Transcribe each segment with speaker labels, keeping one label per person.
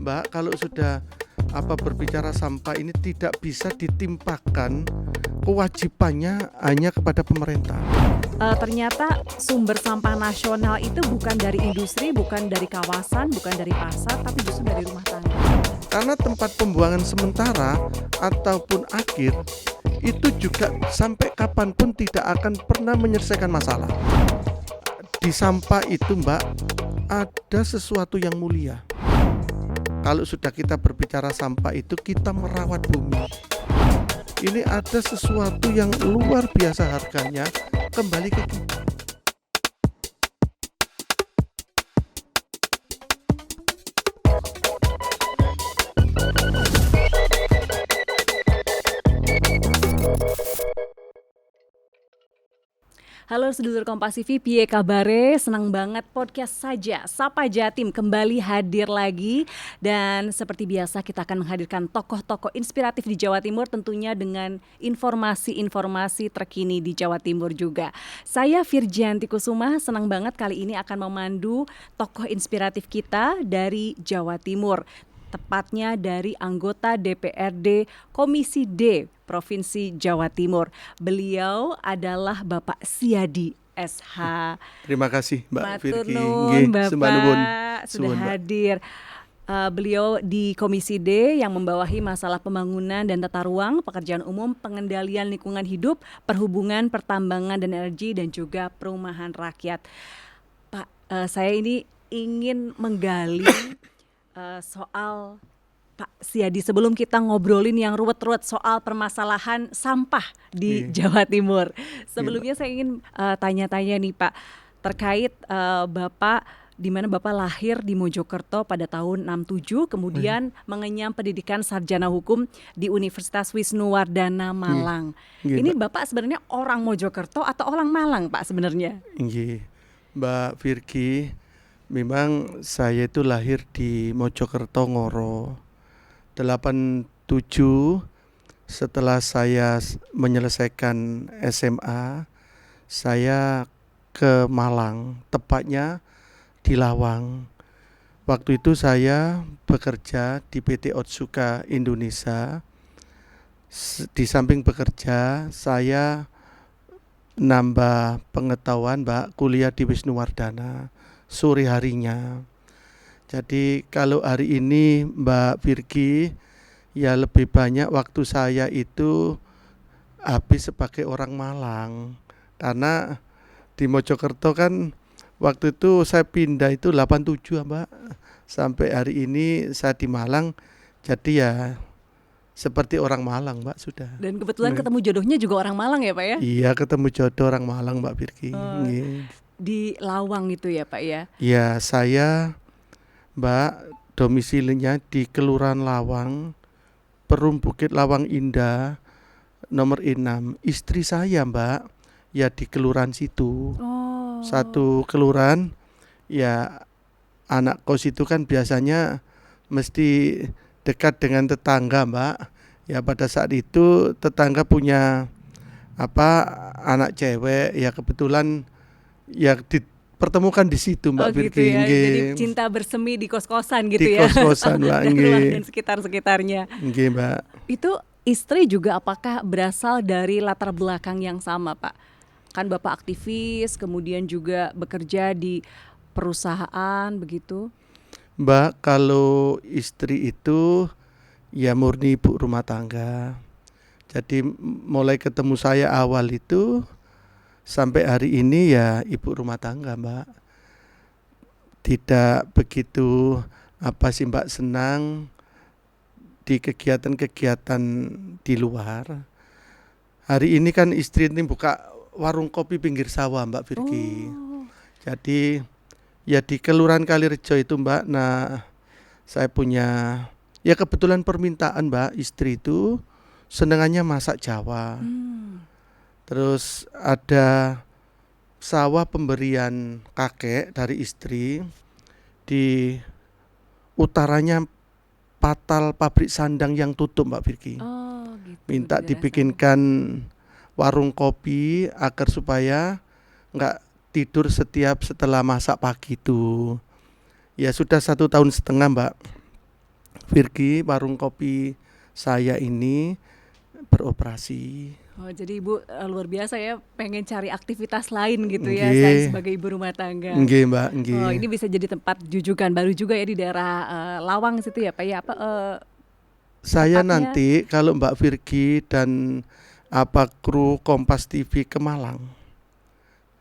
Speaker 1: Mbak, kalau sudah berbicara sampah ini tidak bisa ditimpakan kewajibannya hanya kepada pemerintah.
Speaker 2: Ternyata sumber sampah nasional itu bukan dari industri, bukan dari kawasan, bukan dari pasar, tapi justru dari rumah tangga.
Speaker 1: Karena tempat pembuangan sementara ataupun akhir itu juga sampai kapanpun tidak akan pernah menyelesaikan masalah. Di sampah itu Mbak, ada sesuatu yang mulia. Kalau sudah kita berbicara sampah itu kita merawat bumi. Ini ada sesuatu yang luar biasa harganya kembali ke kita.
Speaker 2: Halo sedulur Kompas TV, piye kabare? Senang banget podcast saja Sapa Jatim kembali hadir lagi. Dan seperti biasa kita akan menghadirkan tokoh-tokoh inspiratif di Jawa Timur, tentunya dengan informasi-informasi terkini di Jawa Timur juga. Saya Virgianti Kusuma, senang banget kali ini akan memandu tokoh inspiratif kita dari Jawa Timur, tepatnya dari anggota DPRD Komisi D Provinsi Jawa Timur. Beliau adalah Bapak Siadi SH.
Speaker 1: Terima kasih Mbak Virgi.
Speaker 2: Bapak sudah hadir. Beliau di Komisi D yang membawahi masalah pembangunan dan tata ruang, pekerjaan umum, pengendalian lingkungan hidup, perhubungan, pertambangan dan energi, dan juga perumahan rakyat. Pak, saya ini ingin menggali soal Pak Siadi sebelum kita ngobrolin yang ruwet-ruwet soal permasalahan sampah di Jawa Timur. Sebelumnya saya ingin tanya-tanya nih Pak, terkait Bapak, di mana Bapak lahir di Mojokerto pada tahun 67, kemudian mengenyam pendidikan sarjana hukum di Universitas Wisnuwardana Malang. Ini Bapak sebenarnya orang Mojokerto atau orang Malang Pak sebenarnya?
Speaker 1: Mbak Virgi, memang saya itu lahir di Mojokerto Ngoro. 87 setelah saya menyelesaikan SMA, saya ke Malang, tepatnya di Lawang. Waktu itu saya bekerja di PT Otsuka Indonesia. Di samping bekerja, saya nambah pengetahuan Mbak, kuliah di Wisnuwardana sore harinya. Jadi kalau hari ini Mbak Virgi, ya lebih banyak waktu saya itu habis sebagai orang Malang. Karena di Mojokerto kan waktu itu saya pindah itu 87 Mbak. Sampai hari ini saya di Malang, jadi ya seperti orang Malang Mbak sudah.
Speaker 2: Dan kebetulan ketemu jodohnya juga orang Malang ya Pak ya?
Speaker 1: Iya, ketemu jodoh orang Malang Mbak Virgi.
Speaker 2: Di Lawang itu ya Pak ya?
Speaker 1: Ya, saya Mbak domisilinya di Kelurahan Lawang, Perum Bukit Lawang Indah, nomor 6. Istri saya Mbak, ya di kelurahan situ. Satu kelurahan, ya anak kos itu kan biasanya mesti dekat dengan tetangga Mbak. Ya pada saat itu tetangga punya anak cewek, ya kebetulan ya dipertemukan di situ Mbak Virgi.
Speaker 2: Gitu ya. Jadi cinta bersemi di kos-kosan gitu
Speaker 1: ya. Di kos-kosan Mbak.
Speaker 2: Dan sekitar-sekitarnya.
Speaker 1: Mbak.
Speaker 2: Itu istri juga apakah berasal dari latar belakang yang sama Pak? Kan Bapak aktivis, kemudian juga bekerja di perusahaan begitu.
Speaker 1: Mbak, kalau istri itu ya murni ibu rumah tangga. Jadi mulai ketemu saya awal itu sampai hari ini ya ibu rumah tangga Mbak. Tidak begitu Mbak senang di kegiatan-kegiatan di luar. Hari ini kan istri ini buka warung kopi pinggir sawah Mbak Virgi. Jadi ya di Kelurahan Kalirejo itu Mbak. Nah saya punya ya kebetulan permintaan Mbak, istri itu senengannya masak Jawa. Terus ada sawah pemberian kakek dari istri di utaranya Patal pabrik sandang yang tutup Mbak Virgi.
Speaker 2: Gitu,
Speaker 1: minta dibikinkan warung kopi agar supaya nggak tidur setelah masak pagi itu. Ya sudah 1,5 tahun Mbak. Virgi, warung kopi saya ini beroperasi.
Speaker 2: Oh, jadi Ibu luar biasa ya, pengen cari aktivitas lain gitu ya, selain
Speaker 1: Nggih.
Speaker 2: sebagai ibu rumah tangga.
Speaker 1: Nggih, Mbak,
Speaker 2: Oh,
Speaker 1: nggih.
Speaker 2: ini bisa jadi tempat jujukan baru juga ya di daerah Lawang situ ya Pak ya,
Speaker 1: Saya
Speaker 2: tepatnya?
Speaker 1: nanti kalau Mbak Virgi dan kru Kompas TV ke Malang,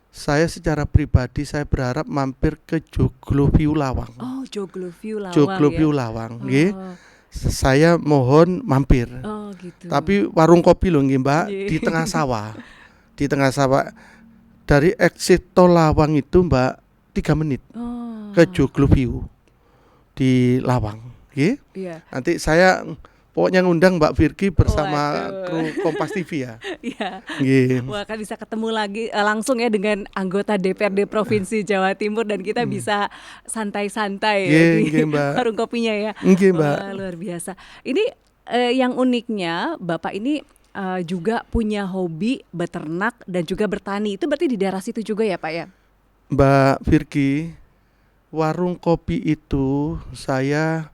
Speaker 1: saya secara pribadi saya berharap mampir ke Joglo View Lawang.
Speaker 2: Oh, Joglo View Lawang
Speaker 1: Joglo
Speaker 2: ya.
Speaker 1: View Lawang, nggih.
Speaker 2: Oh,
Speaker 1: Saya mohon mampir.
Speaker 2: oh gitu.
Speaker 1: Tapi warung kopi loh nggih, Mbak,
Speaker 2: Nggih.
Speaker 1: di tengah sawah. Di tengah sawah. Dari exit tol Lawang itu, Mbak, 3 menit
Speaker 2: Oh,
Speaker 1: ke Joglo View di Lawang, nggih.
Speaker 2: iya.
Speaker 1: Nanti saya pokoknya ngundang Mbak Virgi bersama
Speaker 2: Waduh.
Speaker 1: kru Kompas TV ya.
Speaker 2: Iya.
Speaker 1: Nggih.
Speaker 2: Wah, kan bisa ketemu lagi langsung ya dengan anggota DPRD Provinsi Jawa Timur dan kita bisa santai-santai ya
Speaker 1: Nggih,
Speaker 2: di
Speaker 1: nggih, Mbak.
Speaker 2: warung kopinya ya.
Speaker 1: Nggih, Mbak.
Speaker 2: Wah, luar biasa. Ini yang uniknya Bapak ini juga punya hobi beternak dan juga bertani. Itu berarti di daerah situ juga ya Pak ya?
Speaker 1: Mbak Virgi, warung kopi itu saya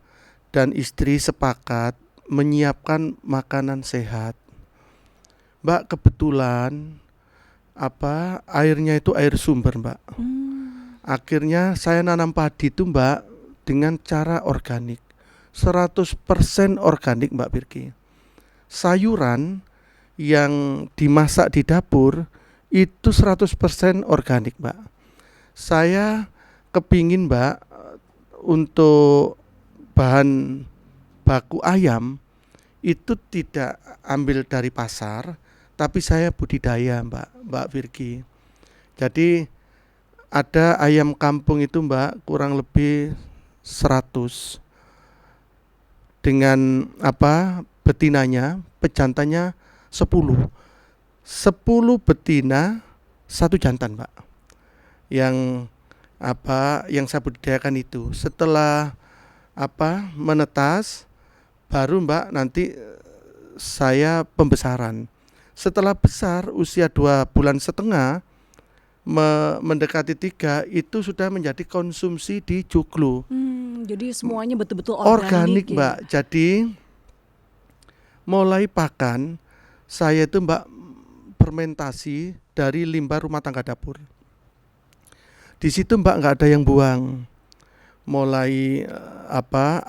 Speaker 1: dan istri sepakat menyiapkan makanan sehat. Mbak, kebetulan airnya itu air sumber, Mbak. Akhirnya saya nanam padi itu, Mbak, dengan cara organik. 100% organik, Mbak Virgi. Sayuran yang dimasak di dapur itu 100% organik, Mbak. Saya kepingin, Mbak, untuk bahan baku ayam itu tidak ambil dari pasar, tapi saya budidaya, Mbak Virgi. Jadi ada ayam kampung itu, Mbak, kurang lebih 100 dengan betinanya, pejantannya 10. 10 betina, 1 jantan, Mbak. Yang saya budidayakan itu. Setelah menetas, baru, Mbak, nanti saya pembesaran. Setelah besar usia 2,5 bulan, mendekati 3, itu sudah menjadi konsumsi di Joglo.
Speaker 2: Jadi semuanya betul-betul
Speaker 1: Organik,
Speaker 2: ya?
Speaker 1: Mbak. Jadi mulai pakan saya itu, Mbak, fermentasi dari limbah rumah tangga dapur. Di situ, Mbak, nggak ada yang buang. Mulai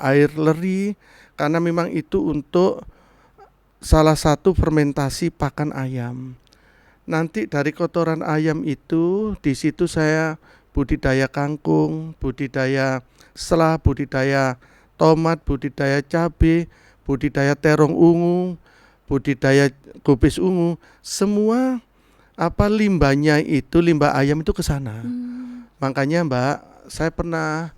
Speaker 1: air leri, karena memang itu untuk salah satu fermentasi pakan ayam. Nanti dari kotoran ayam itu, di situ saya budidaya kangkung, budidaya selah, budidaya tomat, budidaya cabai, budidaya terong ungu, budidaya kubis ungu. Semua limbahnya itu, limbah ayam itu ke sana. Makanya, Mbak, saya pernah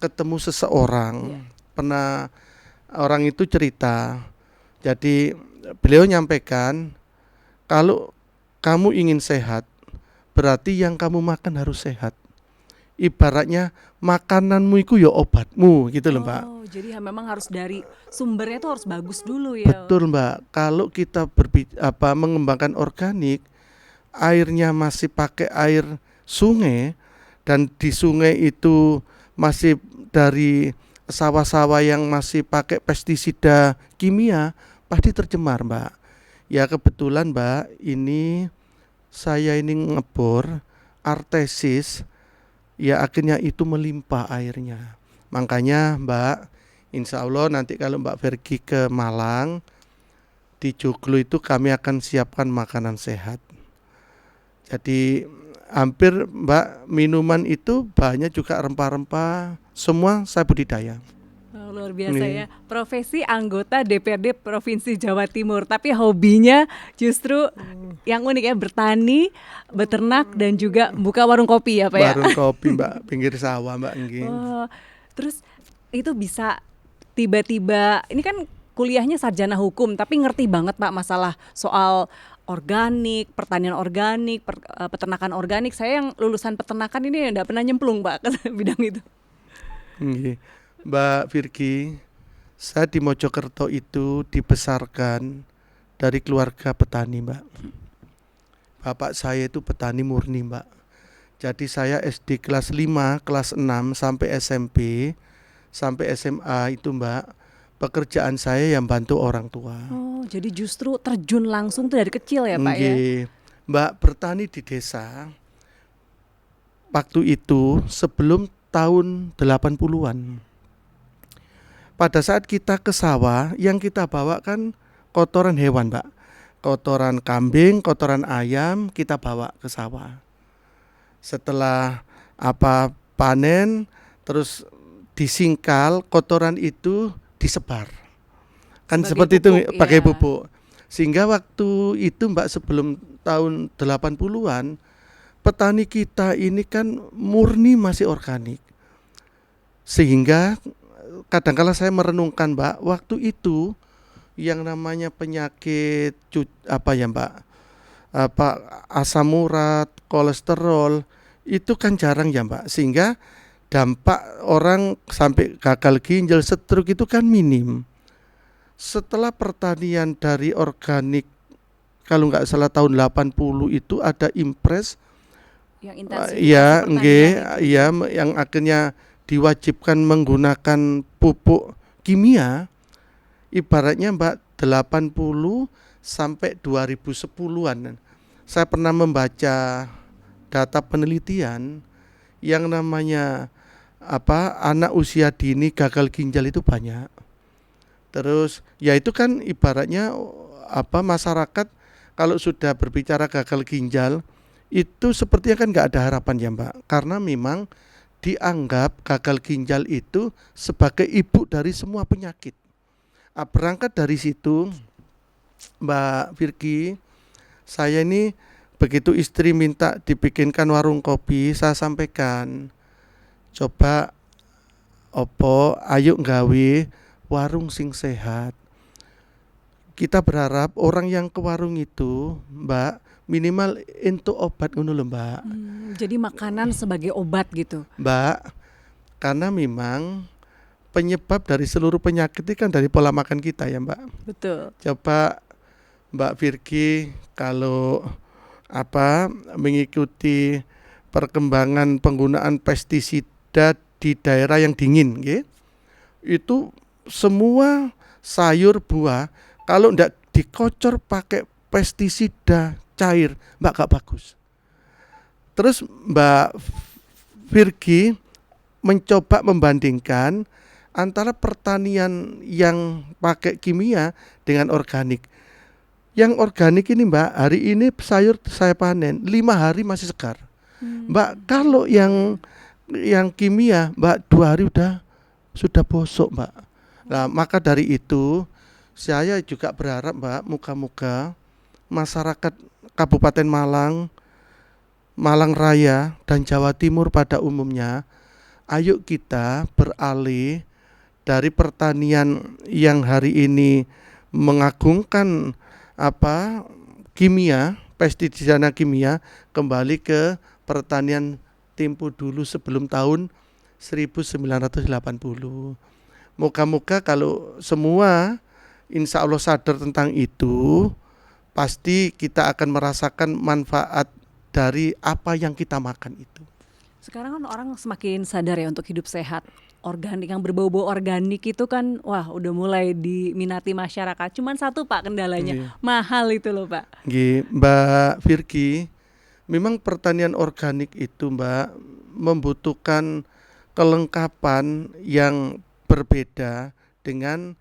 Speaker 1: ketemu seseorang, pernah orang itu cerita. Jadi beliau nyampaikan, kalau kamu ingin sehat, berarti yang kamu makan harus sehat. Ibaratnya makananmu itu ya obatmu, gitu loh, Mbak.
Speaker 2: Oh, jadi memang harus dari sumbernya itu harus bagus dulu ya.
Speaker 1: Betul, Mbak. Kalau kita mengembangkan organik, airnya masih pakai air sungai, dan di sungai itu masih dari sawah-sawah yang masih pakai pestisida kimia, pasti tercemar, Mbak. Ya kebetulan, Mbak, saya ini ngebor artesis, ya akhirnya itu melimpah airnya. Makanya, Mbak, insya Allah nanti kalau Mbak Virgi ke Malang, di Joglo itu kami akan siapkan makanan sehat. Jadi hampir, Mbak, minuman itu banyak juga rempah-rempah, semua saya budidaya.
Speaker 2: Oh, luar biasa ya. Profesi anggota DPRD Provinsi Jawa Timur, tapi hobinya justru yang unik ya, bertani, beternak, dan juga buka warung kopi ya Pak ya.
Speaker 1: Warung kopi, Mbak, pinggir sawah, Mbak.
Speaker 2: Oh, terus itu bisa tiba-tiba, ini kan kuliahnya sarjana hukum, tapi ngerti banget Pak masalah soal organik, pertanian organik, peternakan organik. Saya yang lulusan peternakan ini enggak pernah nyemplung, Pak, ke bidang itu.
Speaker 1: Mbak Virgi, saya di Mojokerto itu dibesarkan dari keluarga petani, Mbak. Bapak saya itu petani murni, Mbak. Jadi saya SD kelas 5, kelas 6 sampai SMP, sampai SMA itu Mbak, pekerjaan saya yang bantu orang tua.
Speaker 2: Oh, jadi justru terjun langsung tuh dari kecil ya Pak ya?
Speaker 1: Nggih. Mbak, bertani di desa waktu itu sebelum tahun 80-an. Pada saat kita ke sawah, yang kita bawa kan kotoran hewan, Mbak. Kotoran kambing, kotoran ayam kita bawa ke sawah. Setelah panen, terus disingkal, kotoran itu disebar. Kan
Speaker 2: Sebagai
Speaker 1: seperti itu
Speaker 2: pupuk,
Speaker 1: pakai
Speaker 2: ya.
Speaker 1: pupuk. Sehingga waktu itu Mbak, sebelum tahun 80-an, petani kita ini kan murni masih organik. Sehingga kadang-kala saya merenungkan Mbak, waktu itu yang namanya penyakit Mbak, asam urat, kolesterol itu kan jarang ya Mbak, sehingga dampak orang sampai gagal ginjal, stroke itu kan minim. Setelah pertanian dari organik, kalau nggak salah tahun 80 itu ada impres,
Speaker 2: Yang intensifikasi
Speaker 1: ya
Speaker 2: pertanian
Speaker 1: nggih,
Speaker 2: itu.
Speaker 1: ya yang akhirnya diwajibkan menggunakan pupuk kimia, ibaratnya Mbak 80 sampai 2010-an. Saya pernah membaca data penelitian yang namanya anak usia dini gagal ginjal itu banyak. Terus ya itu kan ibaratnya masyarakat kalau sudah berbicara gagal ginjal itu sepertinya kan nggak ada harapan ya Mbak, karena memang dianggap gagal ginjal itu sebagai ibu dari semua penyakit. Berangkat dari situ Mbak Virgi, saya ini begitu istri minta dibikinkan warung kopi, saya sampaikan, coba ayo nggawe warung sing sehat. Kita berharap orang yang ke warung itu Mbak minimal untuk obat ngono lho Mbak.
Speaker 2: Jadi makanan sebagai obat gitu.
Speaker 1: Mbak, karena memang penyebab dari seluruh penyakit itu kan dari pola makan kita ya Mbak.
Speaker 2: Betul.
Speaker 1: Coba Mbak Virgi kalau mengikuti perkembangan penggunaan pestisida di daerah yang dingin, itu semua sayur buah kalau ndak dikocor pakai pestisida cair, Mbak, gak bagus. Terus Mbak Virgi mencoba membandingkan antara pertanian yang pakai kimia dengan organik. Yang organik ini Mbak, hari ini sayur saya panen 5 hari masih segar. Mbak, kalau yang kimia Mbak 2 hari sudah bosok Mbak. Nah, maka dari itu saya juga berharap Mbak, moga-moga masyarakat Kabupaten Malang, Malang Raya dan Jawa Timur pada umumnya, ayo kita beralih dari pertanian yang hari ini mengagungkan kimia, pestisida kimia, kembali ke pertanian tempo dulu sebelum tahun 1980. Moga-moga kalau semua insya Allah sadar tentang itu, pasti kita akan merasakan manfaat dari apa yang kita makan itu.
Speaker 2: Sekarang kan orang semakin sadar ya untuk hidup sehat. Organik yang berbau-bau organik itu kan wah udah mulai diminati masyarakat. Cuman satu Pak kendalanya, mahal itu loh Pak.
Speaker 1: Mbak Virgi, memang pertanian organik itu Mbak membutuhkan kelengkapan yang berbeda dengan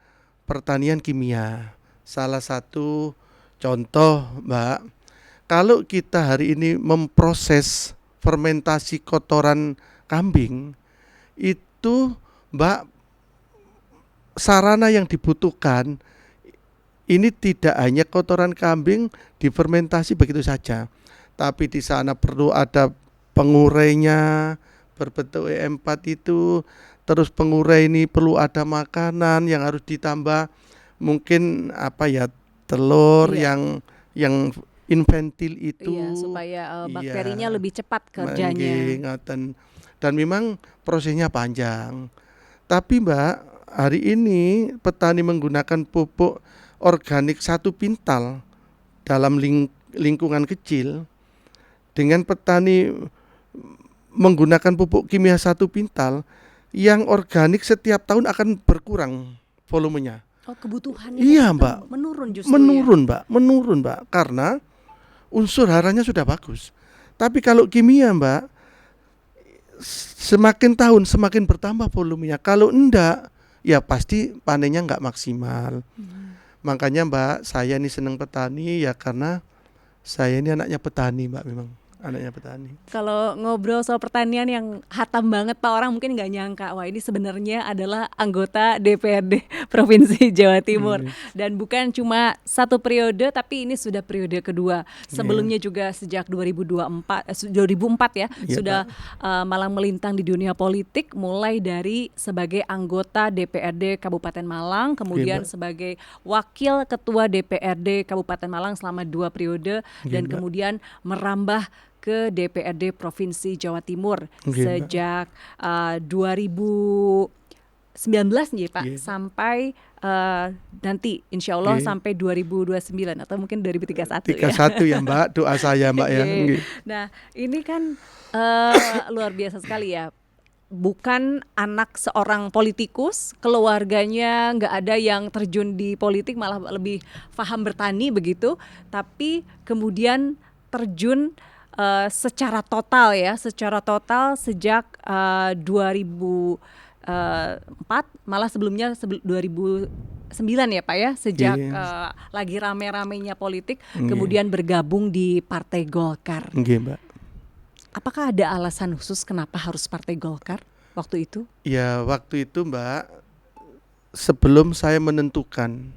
Speaker 1: pertanian kimia. Salah satu contoh Mbak, kalau kita hari ini memproses fermentasi kotoran kambing, itu Mbak, sarana yang dibutuhkan ini tidak hanya kotoran kambing difermentasi begitu saja, tapi di sana perlu ada pengurainya berbentuk E4 itu, terus pengurai ini perlu ada makanan yang harus ditambah, mungkin telur yang inventil itu,
Speaker 2: supaya bakterinya lebih cepat kerjanya.
Speaker 1: Dan memang prosesnya panjang. Tapi Mbak, hari ini petani menggunakan pupuk organik 1 pintal dalam lingkungan kecil, dengan petani menggunakan pupuk kimia 1 pintal, yang organik setiap tahun akan berkurang volumenya.
Speaker 2: Oh, kebutuhannya
Speaker 1: Iya,
Speaker 2: itu
Speaker 1: Mbak.
Speaker 2: menurun justru
Speaker 1: Menurun, Mbak, karena unsur haranya sudah bagus. Tapi kalau kimia, Mbak, semakin tahun semakin bertambah volumenya. Kalau enggak, ya pasti panennya enggak maksimal. Makanya, Mbak, saya ini senang petani ya karena saya ini anaknya petani, Mbak, memang anaknya petani.
Speaker 2: Kalau ngobrol soal pertanian yang hatam banget Pak, orang mungkin nggak nyangka, wah ini sebenarnya adalah anggota DPRD Provinsi Jawa Timur. Dan bukan cuma satu periode, tapi ini sudah periode kedua. Sebelumnya juga sejak 2004 ya, sudah malang melintang di dunia politik, mulai dari sebagai anggota DPRD Kabupaten Malang, kemudian sebagai wakil ketua DPRD Kabupaten Malang selama 2 periode, dan kemudian merambah ke DPRD Provinsi Jawa Timur sejak 2019 nih Pak, sampai nanti insya Allah sampai 2029 atau mungkin 2031
Speaker 1: ya Mbak, doa saya Mbak ya.
Speaker 2: Nah ini kan luar biasa sekali ya. Bukan anak seorang politikus, keluarganya nggak ada yang terjun di politik, malah lebih paham bertani begitu, tapi kemudian terjun secara total sejak 2004, malah sebelumnya 2009 ya Pak ya, sejak lagi rame-ramenya politik, kemudian bergabung di Partai Golkar.
Speaker 1: Mbak.
Speaker 2: Apakah ada alasan khusus kenapa harus Partai Golkar waktu itu?
Speaker 1: Ya waktu itu Mbak, sebelum saya menentukan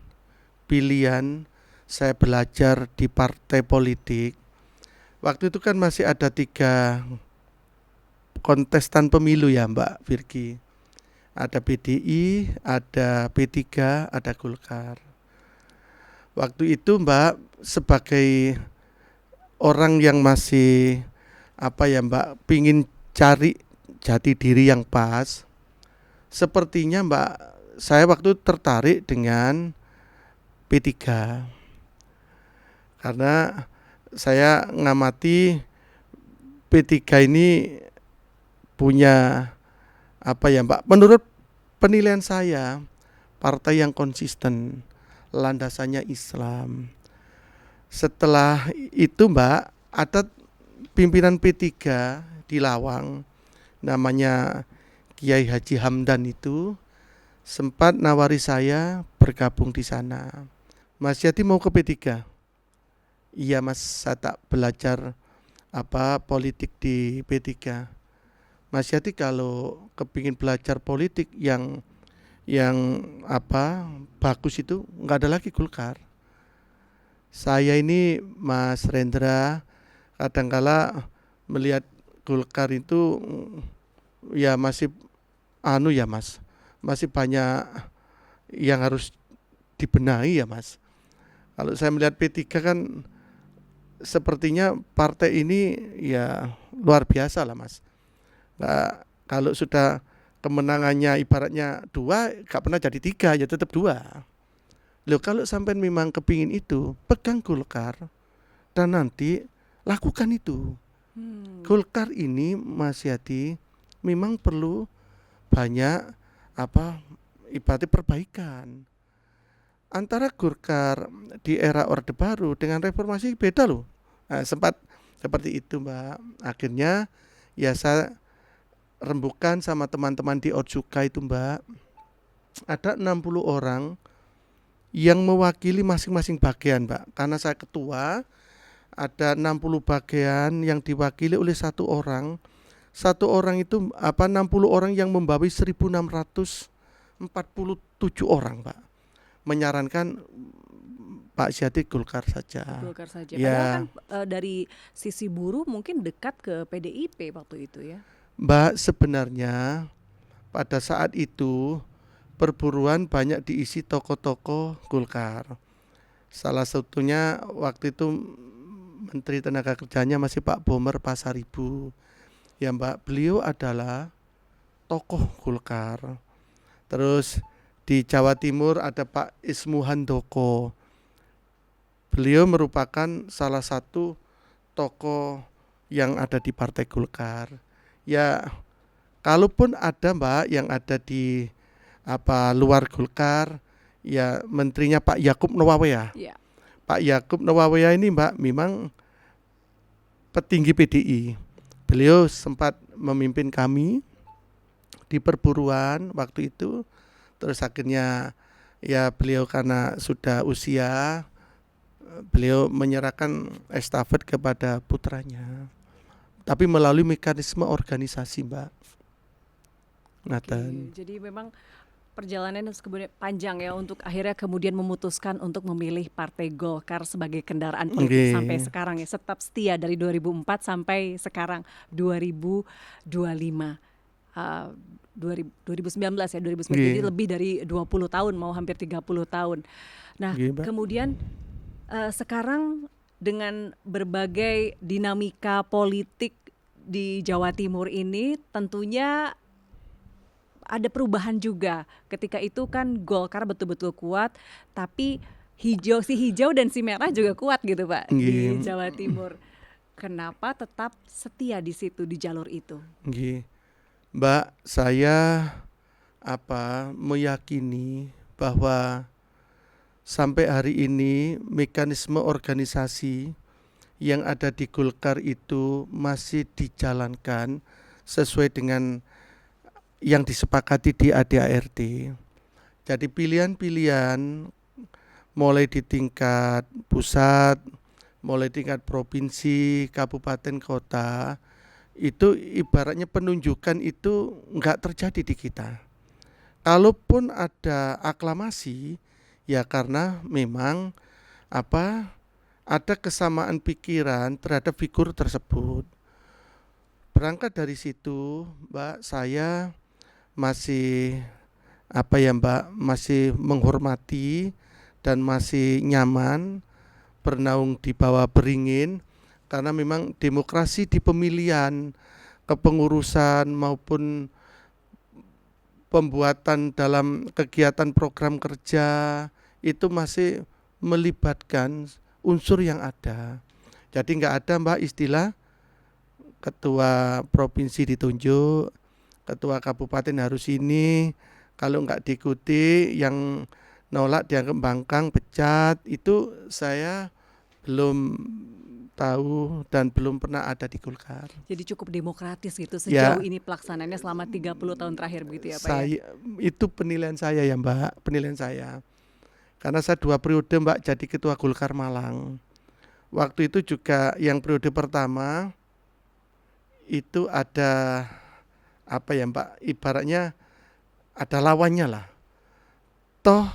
Speaker 1: pilihan saya belajar di partai politik, waktu itu kan masih ada 3 kontestan pemilu ya Mbak Virgi. Ada PDI, ada P3, ada Golkar. Waktu itu Mbak, sebagai orang yang masih Mbak, pingin cari jati diri yang pas, sepertinya Mbak, saya waktu tertarik dengan P3. Karena saya ngamati P3 ini punya Mbak, menurut penilaian saya partai yang konsisten, landasannya Islam. Setelah itu Mbak, ada pimpinan P3 di Lawang, namanya Kiai Haji Hamdan, itu sempat nawari saya bergabung di sana. Mas Yati mau ke P3? Iya Mas, saya tak belajar politik di P3. Mas Yati kalau kepingin belajar politik yang bagus itu nggak ada lagi Golkar. Saya ini Mas Rendra kadangkala melihat Golkar itu ya masih ya Mas, masih banyak yang harus dibenahi ya Mas. Kalau saya melihat P3 kan sepertinya partai ini ya luar biasa lah Mas. Nah, kalau sudah kemenangannya ibaratnya 2, gak pernah jadi 3, ya tetap 2. Loh, kalau sampai memang kepingin itu, pegang Golkar dan nanti lakukan itu. Golkar ini Mas Yati memang perlu banyak ibaratnya perbaikan. Antara Golkar di era Orde Baru dengan reformasi beda loh. Nah, sempat seperti itu Mbak. Akhirnya ya saya rembukan sama teman-teman di Otsuka itu Mbak. Ada 60 orang yang mewakili masing-masing bagian Mbak. Karena saya ketua, ada 60 bagian yang diwakili oleh 1 orang. 1 orang itu 60 orang yang membawahi 1647 orang Mbak. Menyarankan Pak Syadi Golkar saja.
Speaker 2: Golkar saja. Padahal kan dari sisi buruh mungkin dekat ke PDIP waktu itu ya.
Speaker 1: Mbak, sebenarnya pada saat itu perburuan banyak diisi tokoh-tokoh Golkar. Salah satunya waktu itu Menteri Tenaga Kerjanya masih Pak Bomer Pasaribu. Ya Mbak, beliau adalah tokoh Golkar. Terus di Jawa Timur ada Pak Ismu Handoko. Beliau merupakan salah satu tokoh yang ada di Partai Golkar. Ya Kalaupun ada Mbak yang ada di luar Golkar, ya menterinya Pak Yakub Nowawea.
Speaker 2: Ya.
Speaker 1: Pak Yakub Nowawea ini Mbak memang petinggi PDI. Beliau sempat memimpin kami di perburuan waktu itu. Terus akhirnya ya beliau karena sudah usia, beliau menyerahkan estafet kepada putranya. Tapi melalui mekanisme organisasi Mbak. Nathan.
Speaker 2: Jadi memang perjalanan kemudian panjang ya untuk akhirnya kemudian memutuskan untuk memilih Partai Golkar sebagai kendaraan politik sampai sekarang ya, tetap setia dari 2004 sampai sekarang 2025. 2019 ya, 2019 jadi lebih dari 20 tahun, mau hampir 30 tahun. Nah, kemudian sekarang dengan berbagai dinamika politik di Jawa Timur ini tentunya ada perubahan juga. Ketika itu kan Golkar betul-betul kuat, tapi si hijau dan si merah juga kuat gitu Pak di Jawa Timur. Kenapa tetap setia di situ, di jalur itu?
Speaker 1: Mbak, saya meyakini bahwa sampai hari ini mekanisme organisasi yang ada di Golkar itu masih dijalankan sesuai dengan yang disepakati di ADART. Jadi pilihan-pilihan mulai di tingkat pusat, mulai tingkat provinsi, kabupaten, kota, itu ibaratnya penunjukan itu enggak terjadi di kita. Kalaupun ada aklamasi, ya karena memang ada kesamaan pikiran terhadap figur tersebut. Berangkat dari situ, Mbak, saya masih masih menghormati dan masih nyaman bernaung di bawah beringin, karena memang demokrasi di pemilihan, kepengurusan maupun pembuatan dalam kegiatan program kerja itu masih melibatkan unsur yang ada. Jadi enggak ada Mbak istilah ketua provinsi ditunjuk, ketua kabupaten harus ini, kalau enggak diikuti yang nolak dianggap bangkang, pecat. Itu saya belum tahu dan belum pernah ada di Golkar.
Speaker 2: Jadi cukup demokratis gitu sejauh ini pelaksanaannya selama 30 tahun terakhir begitu ya Pak ya?
Speaker 1: Itu penilaian saya ya Mbak, penilaian saya. Karena saya 2 periode Mbak jadi ketua Golkar Malang. Waktu itu juga yang periode pertama itu ada Mbak, ibaratnya ada lawannya lah. Toh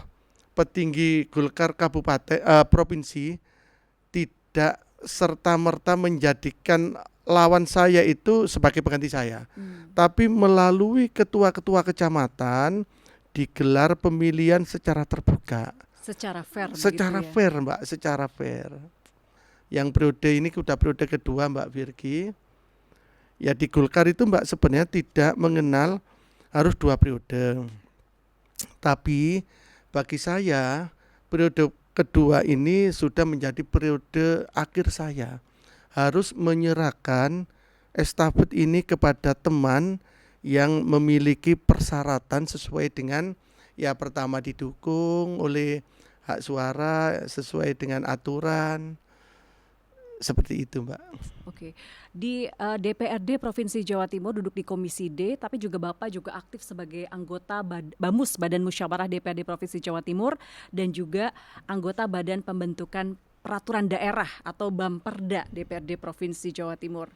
Speaker 1: petinggi Golkar kabupaten provinsi tidak serta-merta menjadikan lawan saya itu sebagai pengganti saya. Tapi melalui ketua-ketua kecamatan digelar pemilihan secara terbuka.
Speaker 2: Secara fair
Speaker 1: Secara
Speaker 2: begitu ya?
Speaker 1: fair Mbak, secara fair. Yang periode ini sudah periode kedua Mbak Virgi. Ya di Golkar itu Mbak sebenarnya tidak mengenal harus 2 periode. Tapi bagi saya periode kedua ini sudah menjadi periode akhir saya. Harus menyerahkan estafet ini kepada teman yang memiliki persyaratan sesuai dengan ya pertama didukung oleh hak suara sesuai dengan aturan. Seperti itu Mbak.
Speaker 2: Oke, di DPRD Provinsi Jawa Timur duduk di Komisi D, tapi juga Bapak juga aktif sebagai anggota BAMUS, Badan Musyawarah DPRD Provinsi Jawa Timur, dan juga anggota Badan Pembentukan Peraturan Daerah atau BAMPERDA DPRD Provinsi Jawa Timur.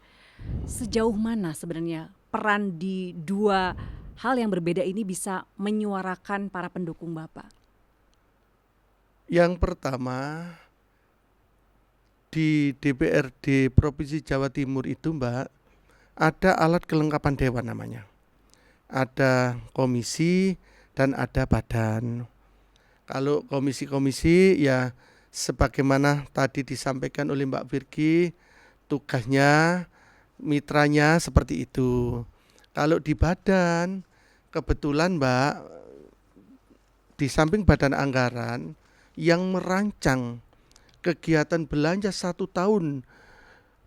Speaker 2: Sejauh mana sebenarnya peran di 2 hal yang berbeda ini bisa menyuarakan para pendukung Bapak?
Speaker 1: Yang pertama, di DPRD Provinsi Jawa Timur itu Mbak, ada alat kelengkapan dewan namanya. Ada komisi dan ada badan. Kalau komisi-komisi ya sebagaimana tadi disampaikan oleh Mbak Virgi, tugasnya, mitranya seperti itu. Kalau di badan, kebetulan Mbak, di samping badan anggaran yang merancang kegiatan belanja 1 tahun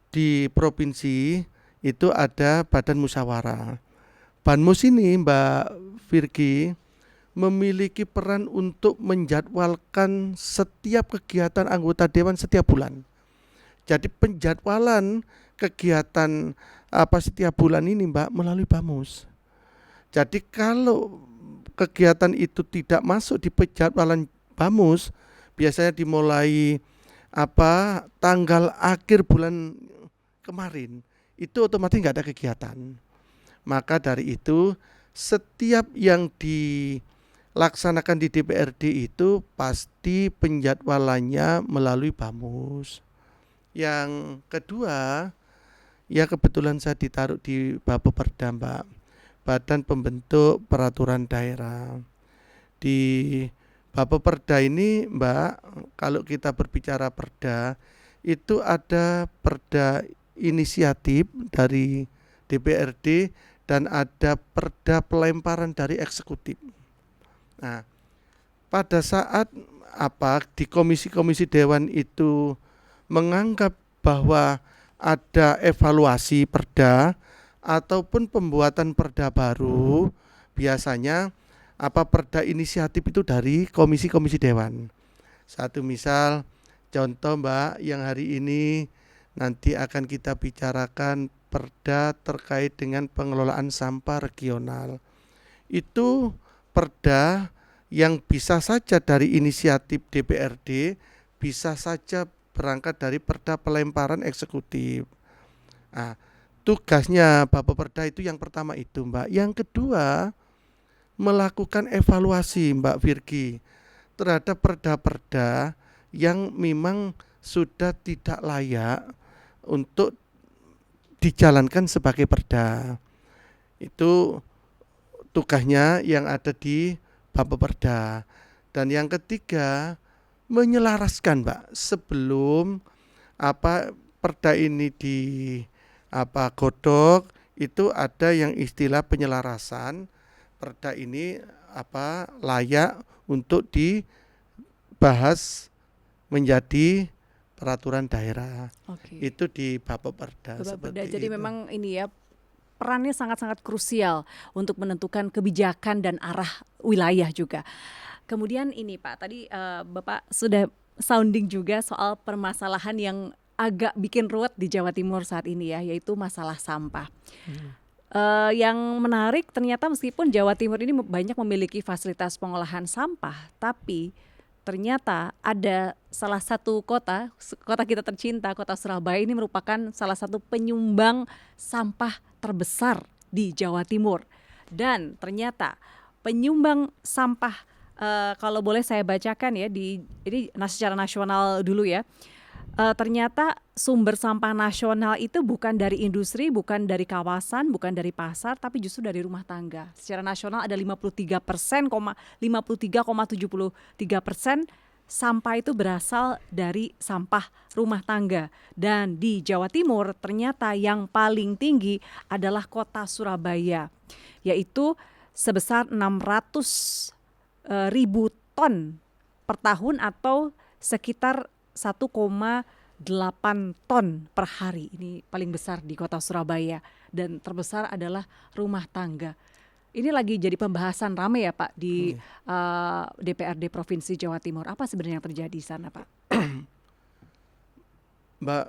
Speaker 1: di provinsi itu ada badan musyawarah. Banmus ini Mbak Virgi memiliki peran untuk menjadwalkan setiap kegiatan anggota dewan setiap bulan. Jadi penjadwalan kegiatan setiap bulan ini Mbak melalui Bamus. Jadi kalau kegiatan itu tidak masuk di penjadwalan Bamus, biasanya dimulai tanggal akhir bulan kemarin, itu otomatis nggak ada kegiatan. Maka dari itu setiap yang dilaksanakan di DPRD itu pasti penjadwalannya melalui Bamus. Yang kedua, ya kebetulan saya ditaruh di Bappeperda Mbak, Badan Pembentuk Peraturan Daerah. Di Bappeperda ini Mbak, kalau kita berbicara perda, itu ada perda inisiatif dari DPRD dan ada perda pelemparan dari eksekutif. Nah, pada saat di komisi-komisi dewan itu menganggap bahwa ada evaluasi perda ataupun pembuatan perda baru, biasanya perda inisiatif itu dari komisi-komisi dewan. Satu misal contoh Mbak, yang hari ini nanti akan kita bicarakan perda terkait dengan pengelolaan sampah regional. Itu perda yang bisa saja dari inisiatif DPRD, bisa saja berangkat dari perda pelemparan eksekutif. Nah, tugasnya Bappeperda itu yang pertama itu Mbak. Yang kedua, melakukan evaluasi Mbak Virgi terhadap perda-perda yang memang sudah tidak layak untuk dijalankan sebagai perda. Itu tugasnya yang ada di Bappeperda. Dan yang ketiga, menyelaraskan Mbak, sebelum perda ini godok, itu ada yang istilah penyelarasan. Perda ini layak untuk dibahas menjadi peraturan daerah. Itu di Bappeperda.
Speaker 2: Jadi memang ini ya, perannya sangat-sangat krusial untuk menentukan kebijakan dan arah wilayah juga. Kemudian ini Pak, tadi Bapak sudah sounding juga soal permasalahan yang agak bikin ruwet di Jawa Timur saat ini ya, yaitu masalah sampah. Yang menarik ternyata meskipun Jawa Timur ini banyak memiliki fasilitas pengolahan sampah, tapi ternyata ada salah satu kota kita tercinta, kota Surabaya ini merupakan salah satu penyumbang sampah terbesar di Jawa Timur. Dan ternyata penyumbang sampah, kalau boleh saya bacakan ya, ini secara nasional dulu ya. Ternyata sumber sampah nasional itu bukan dari industri, bukan dari kawasan, bukan dari pasar, tapi justru dari rumah tangga. Secara nasional ada 53,73% sampah itu berasal dari sampah rumah tangga. Dan di Jawa Timur ternyata yang paling tinggi adalah kota Surabaya, yaitu sebesar 600 ribu ton per tahun atau sekitar 1,8 ton per hari. Ini paling besar di kota Surabaya, dan terbesar adalah rumah tangga. Ini lagi jadi pembahasan ramai ya Pak di DPRD Provinsi Jawa Timur. Apa sebenarnya yang terjadi di sana Pak?
Speaker 1: Mbak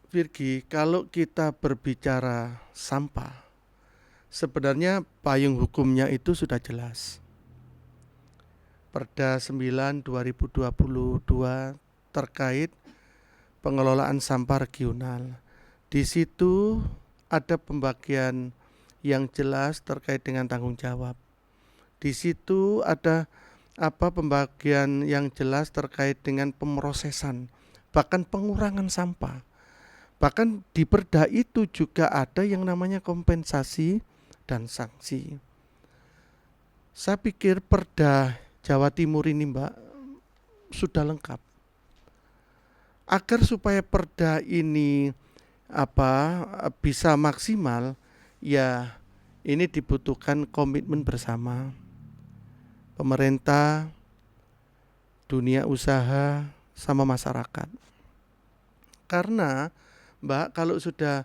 Speaker 1: Virgi, kalau kita berbicara sampah, sebenarnya payung hukumnya itu sudah jelas. Perda 9 2022 terkait pengelolaan sampah regional. Di situ ada pembagian yang jelas terkait dengan tanggung jawab. Di situ ada pembagian yang jelas terkait dengan pemrosesan, bahkan pengurangan sampah. Bahkan di perda itu juga ada yang namanya kompensasi dan sanksi. Saya pikir perda Jawa Timur ini Mbak sudah lengkap. Agar supaya perda ini bisa maksimal, ya ini dibutuhkan komitmen bersama pemerintah, dunia usaha, sama masyarakat. Karena Mbak, kalau sudah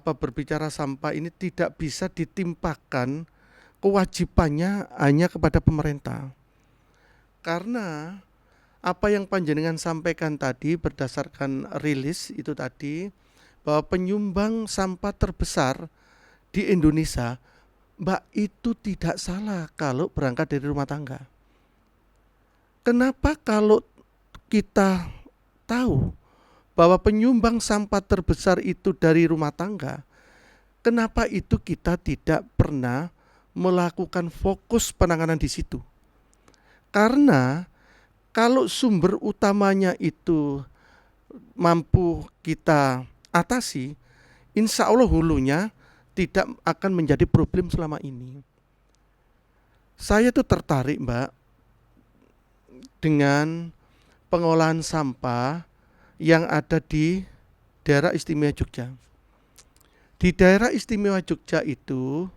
Speaker 1: berbicara sampah ini tidak bisa ditimpakan kewajibannya hanya kepada pemerintah. Karena apa yang panjenengan sampaikan tadi berdasarkan rilis itu tadi, bahwa penyumbang sampah terbesar di Indonesia, Mbak, itu tidak salah kalau berangkat dari rumah tangga. Kenapa kalau kita tahu bahwa penyumbang sampah terbesar itu dari rumah tangga, kenapa itu kita tidak pernah melakukan fokus penanganan di situ? Karena kalau sumber utamanya itu mampu kita atasi, insya Allah hulunya tidak akan menjadi problem selama ini. Saya tuh tertarik, Mbak, dengan pengolahan sampah yang ada di daerah istimewa Jogja. Di daerah istimewa Jogja itu,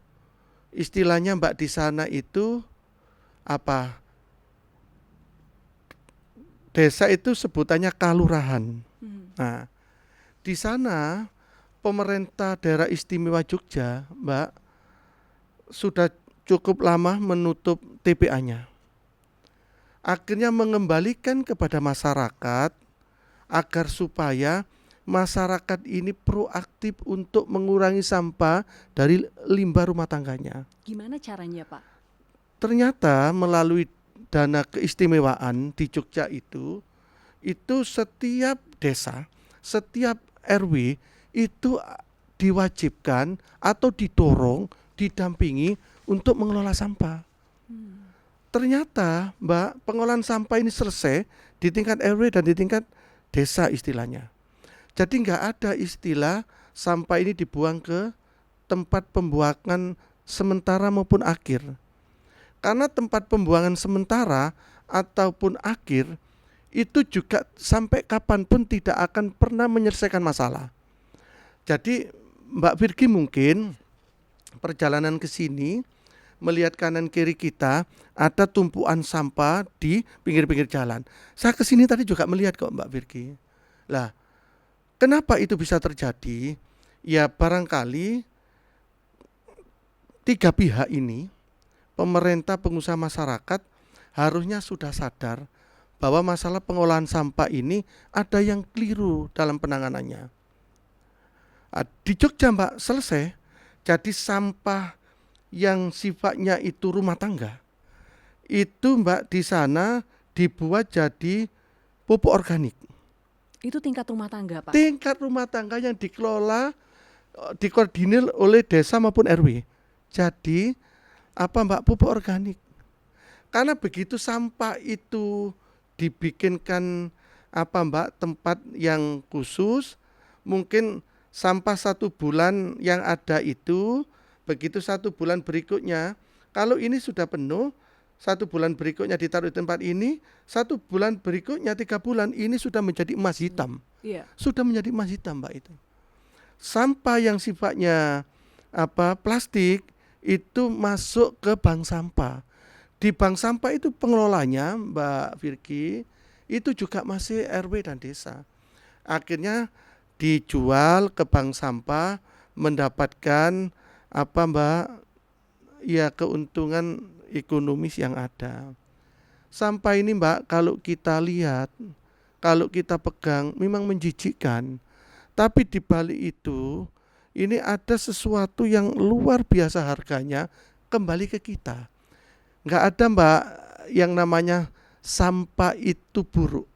Speaker 1: istilahnya Mbak di sana itu apa? Desa itu sebutannya kalurahan. Nah, di sana pemerintah daerah istimewa Jogja, Mbak, sudah cukup lama menutup TPA-nya. Akhirnya mengembalikan kepada masyarakat agar supaya masyarakat ini proaktif untuk mengurangi sampah dari limbah rumah tangganya.
Speaker 2: Gimana caranya, Pak?
Speaker 1: Ternyata melalui dana keistimewaan di Jogja itu setiap desa, setiap RW itu diwajibkan atau didorong, didampingi untuk mengelola sampah. Ternyata, Mbak, pengolahan sampah ini selesai di tingkat RW dan di tingkat desa istilahnya. Jadi nggak ada istilah sampah ini dibuang ke tempat pembuangan sementara maupun akhir. Karena tempat pembuangan sementara ataupun akhir itu juga sampai kapanpun tidak akan pernah menyelesaikan masalah. Jadi Mbak Virgi mungkin perjalanan ke sini melihat kanan kiri kita ada tumpuan sampah di pinggir-pinggir jalan. Saya ke sini tadi juga melihat kok, Mbak Virgi. Lah, kenapa itu bisa terjadi? Ya barangkali tiga pihak ini, pemerintah, pengusaha, masyarakat, harusnya sudah sadar bahwa masalah pengolahan sampah ini ada yang keliru dalam penanganannya. Di Jogja, Mbak, selesai. Jadi sampah yang sifatnya itu rumah tangga, itu Mbak di sana dibuat jadi pupuk organik.
Speaker 2: Itu tingkat rumah tangga, Pak?
Speaker 1: Tingkat rumah tangga yang dikelola, dikoordinir oleh desa maupun RW. Jadi Mbak, pupuk organik. Karena begitu sampah itu dibikinkan Mbak, tempat yang khusus, mungkin sampah 1 bulan yang ada itu, begitu 1 bulan berikutnya, kalau ini sudah penuh, 1 bulan berikutnya ditaruh di tempat ini, 1 bulan berikutnya 3 bulan ini sudah menjadi emas hitam. Sudah menjadi emas hitam, Mbak, itu. Sampah yang sifatnya plastik itu masuk ke bank sampah. Di bank sampah itu pengelolanya, Mbak Virgi, itu juga masih RW dan desa. Akhirnya dijual ke bank sampah, mendapatkan Mbak, ya keuntungan ekonomis yang ada. Sampah ini, Mbak, kalau kita lihat, kalau kita pegang memang menjijikkan. Tapi di balik itu ini ada sesuatu yang luar biasa harganya kembali ke kita. Nggak ada, Mbak, yang namanya sampah itu buruk.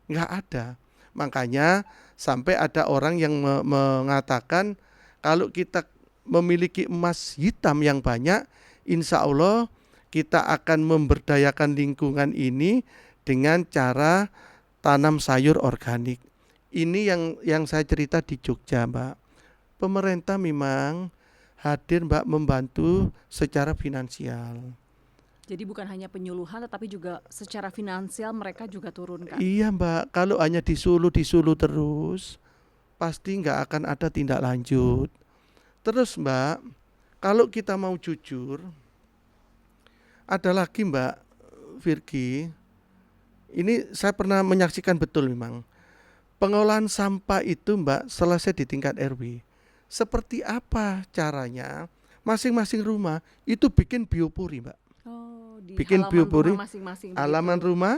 Speaker 1: Nggak ada. Makanya sampai ada orang yang mengatakan kalau kita memiliki emas hitam yang banyak, insya Allah kita akan memberdayakan lingkungan ini dengan cara tanam sayur organik. Ini yang saya cerita di Jogja, Mbak. Pemerintah memang hadir, Mbak, membantu secara finansial.
Speaker 2: Jadi bukan hanya penyuluhan tetapi juga secara finansial mereka juga turun, kan?
Speaker 1: Iya, Mbak, kalau hanya disuluh terus pasti nggak akan ada tindak lanjut. Terus, Mbak, kalau kita mau jujur, ada lagi, Mbak Virgi, ini saya pernah menyaksikan betul memang. Pengolahan sampah itu, Mbak, selesai di tingkat RW. seperti apa caranya masing-masing rumah itu bikin biopuri, Mbak.
Speaker 2: Di
Speaker 1: bikin
Speaker 2: halaman
Speaker 1: biopuri
Speaker 2: rumah masing-masing
Speaker 1: halaman
Speaker 2: begitu.
Speaker 1: rumah,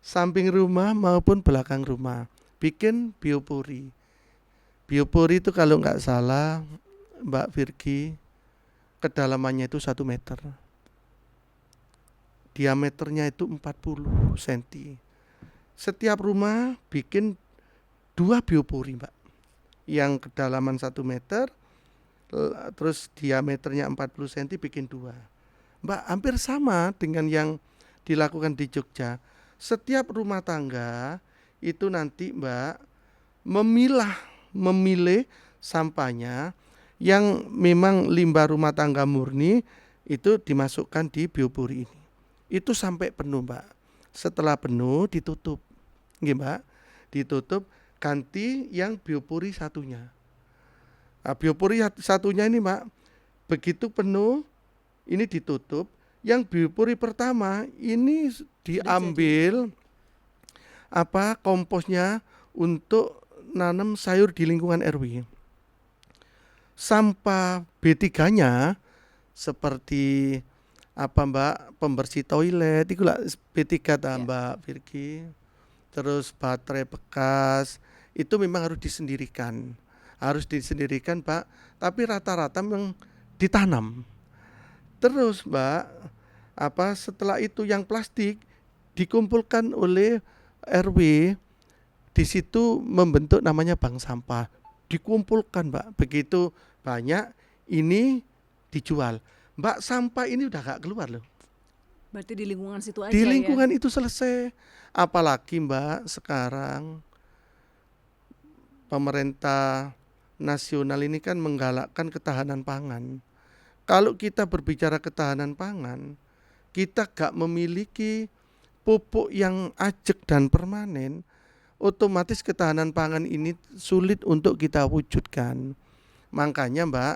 Speaker 1: samping rumah maupun belakang rumah, bikin biopuri. Biopuri itu kalau nggak salah Mbak Virgi, kedalamannya itu 1 meter, diameternya itu 40 cm. Setiap rumah bikin 2 biopuri, Mbak, yang kedalaman 1 meter, terus diameternya 40 cm bikin 2. Mbak, hampir sama dengan yang dilakukan di Jogja. Setiap rumah tangga itu nanti, Mbak, memilih sampahnya yang memang limbah rumah tangga murni itu dimasukkan di biopuri ini. Itu sampai penuh, Mbak. Setelah penuh ditutup. Nggih, Mbak. Ditutup, ganti yang biopuri satunya. Nah, biopuri satunya ini, Mbak, begitu penuh ini ditutup. Yang biopuri pertama ini diambil komposnya untuk nanam sayur di lingkungan RW. Sampah B3-nya seperti Mbak, pembersih toilet itu lah B3 Mbak Virgi. Terus baterai bekas itu memang harus disendirikan. Pak, tapi rata-rata memang ditanam. Terus, Mbak, setelah itu yang plastik dikumpulkan oleh RW, di situ membentuk namanya bank sampah. Dikumpulkan, Mbak, begitu banyak ini dijual. Mbak, sampah ini udah gak keluar loh.
Speaker 2: Berarti di lingkungan situ aja
Speaker 1: di lingkungan
Speaker 2: ya?
Speaker 1: itu selesai. Apalagi, Mbak, sekarang pemerintah nasional ini kan menggalakkan ketahanan pangan. Kalau kita berbicara ketahanan pangan, kita gak memiliki pupuk yang ajek dan permanen, otomatis ketahanan pangan ini sulit untuk kita wujudkan. Makanya, Mbak,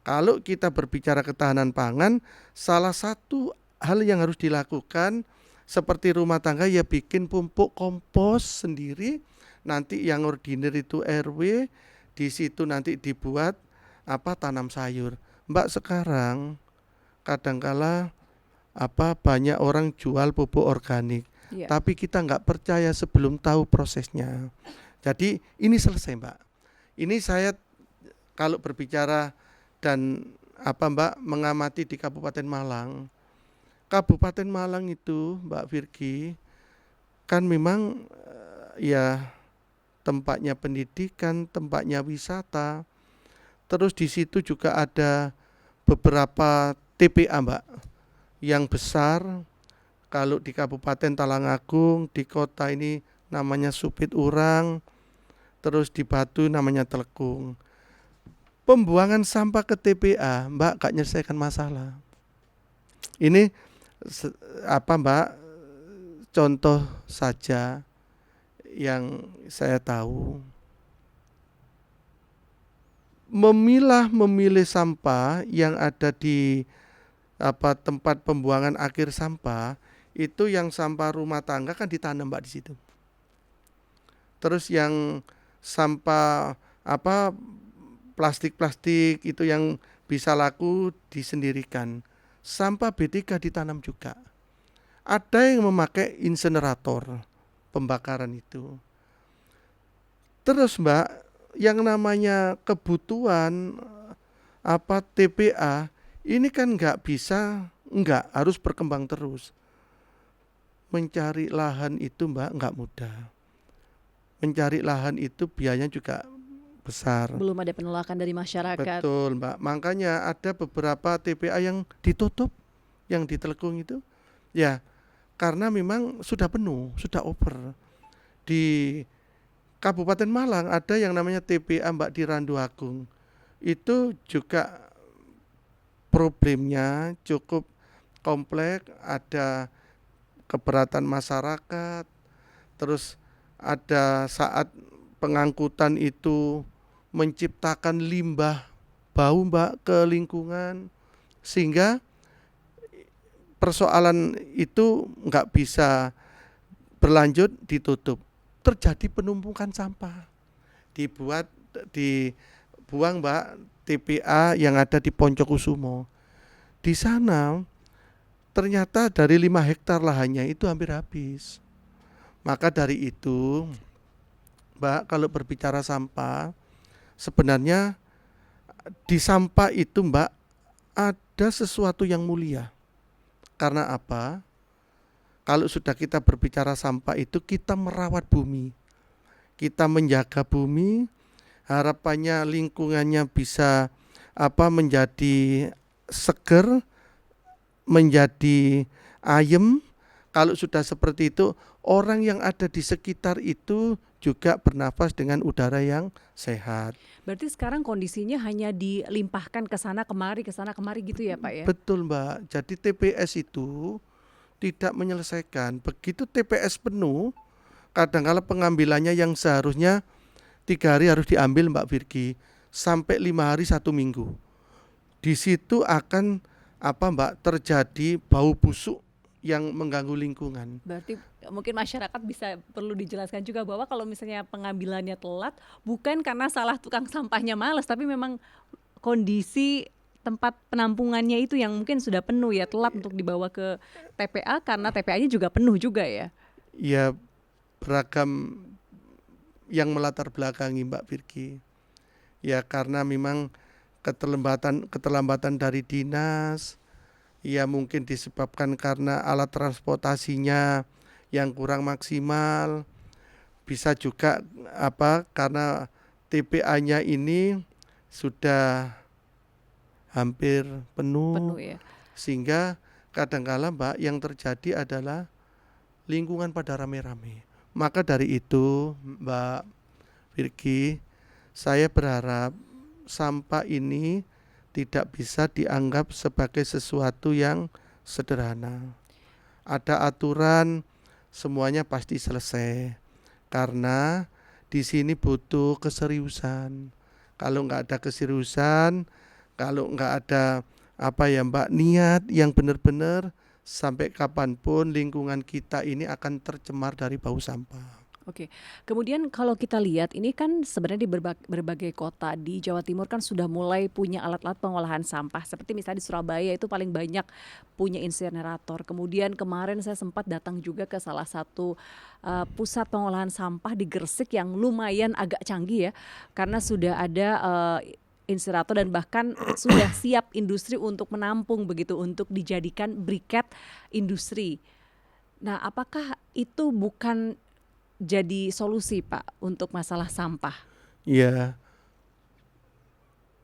Speaker 1: kalau kita berbicara ketahanan pangan, salah satu hal yang harus dilakukan seperti rumah tangga ya bikin pupuk kompos sendiri, nanti yang ordiner itu RW, di situ nanti dibuat tanam sayur. Mbak, sekarang kadangkala banyak orang jual pupuk organik, tapi kita nggak percaya sebelum tahu prosesnya. Jadi ini selesai, Mbak. Ini saya kalau berbicara dan Mbak mengamati di Kabupaten Malang. Kabupaten Malang itu, Mbak Virgi, kan memang ya tempatnya pendidikan, tempatnya wisata. Terus di situ juga ada beberapa TPA, Mbak, yang besar. Kalau di Kabupaten Talangagung, di kota ini namanya Supit Urang, terus di Batu namanya Telekung. Pembuangan sampah ke TPA, Mbak, gak menyelesaikan masalah. Ini Mbak, contoh saja yang saya tahu. Memilih sampah yang ada di tempat pembuangan akhir sampah, itu yang sampah rumah tangga kan ditanam, Mbak, di situ. Terus yang sampah plastik-plastik itu yang bisa laku disendirikan. Sampah B3 ditanam juga. Ada yang memakai insenerator pembakaran itu. Terus, Mbak, yang namanya kebutuhan TPA ini kan harus berkembang terus. Mencari lahan itu, Mbak, nggak mudah. Mencari lahan itu biayanya juga besar.
Speaker 2: Belum ada penolakan dari masyarakat.
Speaker 1: Betul, Mbak. Makanya ada beberapa TPA yang ditutup, yang di Telekung itu, ya karena memang sudah penuh, sudah over. Di Kabupaten Malang ada yang namanya TPA, Mbak, di Randu Agung. Itu juga problemnya cukup kompleks, ada keberatan masyarakat, terus ada saat pengangkutan itu menciptakan limbah bau, Mbak, ke lingkungan, sehingga persoalan itu nggak bisa berlanjut, ditutup. Terjadi penumpukan sampah, dibuat di buang Mbak, TPA yang ada di Poncokusumo. Di sana ternyata dari 5 hektar lahannya itu hampir habis. Maka dari itu Mbak, kalau berbicara sampah, sebenarnya di sampah itu Mbak ada sesuatu yang mulia. Karena apa? Kalau sudah kita berbicara sampah itu kita merawat bumi. Kita menjaga bumi, harapannya lingkungannya bisa menjadi seger, menjadi ayem. Kalau sudah seperti itu, orang yang ada di sekitar itu juga bernafas dengan udara yang sehat.
Speaker 2: Berarti sekarang kondisinya hanya dilimpahkan ke sana kemari gitu ya Pak ya?
Speaker 1: Betul Mbak, jadi TPS itu tidak menyelesaikan. Begitu TPS penuh, kadang-kala pengambilannya yang seharusnya 3 hari harus diambil Mbak Virgi, sampai 5 hari 1 minggu. Di situ akan Mbak, terjadi bau busuk yang mengganggu lingkungan.
Speaker 2: Berarti mungkin masyarakat bisa perlu dijelaskan juga bahwa kalau misalnya pengambilannya telat bukan karena salah tukang sampahnya malas, tapi memang kondisi tempat penampungannya itu yang mungkin sudah penuh ya, telat untuk dibawa ke TPA karena TPA-nya juga penuh juga ya.
Speaker 1: Ya, beragam yang melatar belakangi Mbak Virgi. Ya karena memang keterlambatan dari dinas, ya mungkin disebabkan karena alat transportasinya yang kurang maksimal, bisa juga karena TPA-nya ini sudah hampir penuh
Speaker 2: ya.
Speaker 1: Sehingga kadangkala Mbak yang terjadi adalah lingkungan pada rame-rame. Maka dari itu Mbak Virgi, saya berharap sampah ini tidak bisa dianggap sebagai sesuatu yang sederhana. Ada aturan, semuanya pasti selesai. Karena di sini butuh keseriusan. Kalau nggak ada keseriusan, kalau nggak ada Mbak, niat yang benar-benar, sampai kapanpun lingkungan kita ini akan tercemar dari bau sampah.
Speaker 2: Oke, kemudian kalau kita lihat ini kan sebenarnya di berbagai kota di Jawa Timur kan sudah mulai punya alat-alat pengolahan sampah. Seperti misalnya di Surabaya itu paling banyak punya insinerator. Kemudian kemarin saya sempat datang juga ke salah satu pusat pengolahan sampah di Gresik yang lumayan agak canggih ya, karena sudah ada insinerator dan bahkan sudah siap industri untuk menampung begitu, untuk dijadikan briket industri. Nah, apakah itu bukan jadi solusi Pak untuk masalah sampah?
Speaker 1: Ya,